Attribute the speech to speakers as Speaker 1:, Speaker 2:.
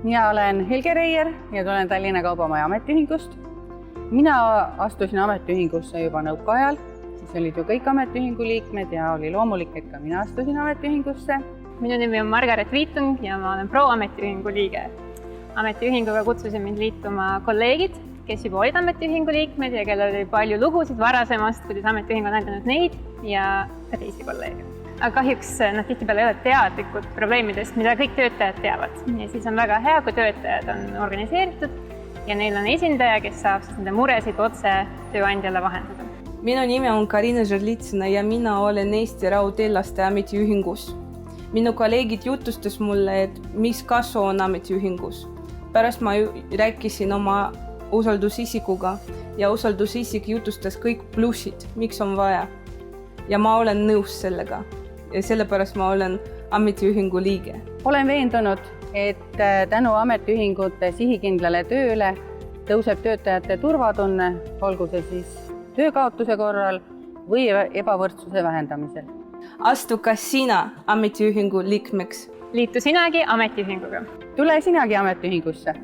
Speaker 1: Mina olen Helge Reier ja tulen Tallinna Kaubamaja ametiühingust. Mina astusin ametiühingusse juba nõukaajal, siis olid ju kõik ametiühingu liikmed ja oli loomulik, et ka mina astusin ametiühingusse.
Speaker 2: Minu nimi on Margaret Viitung ja ma olen pro-ametiühingu liige. Ametiühinguga kutsusid mind liituma kolleegid, kes juba olid ametiühingu liikmed ja kellel oli palju lugusid varasemast, kuidas ametiühing on aidanud neid ja ka teisi kolleege. Aga kahjuks nad tihtipeale ei ole teadlikud probleemidest, mida kõik töötajad teavad. Ja siis on väga hea, kui töötajad on organiseeritud ja neil on esindaja, kes saab nende muresid otse tööandjale vahendada.
Speaker 3: Minu nimi on Karina Žerlitsina ja mina olen Eesti Raudteelaste ametiühingus. Minu kolleegid jutustas mulle, et mis kasu on ametiühingus. Pärast ma rääkisin oma usaldusisikuga ja usaldusisik jutustas kõik plussid, miks on vaja. Ja ma olen nõus sellega ja sellepärast ma olen ametiühingu liige.
Speaker 1: Olen veendunud, et tänu ametiühingute sihikindlale tööle tõuseb töötajate turvatunne, olgu see siis töökaotuse korral või ebavõrdsuse vähendamisel.
Speaker 3: Astu ka sina ametiühingu liikmeks.
Speaker 2: Liitu sinagi ametiühinguga.
Speaker 1: Tule sinagi ametiühingusse.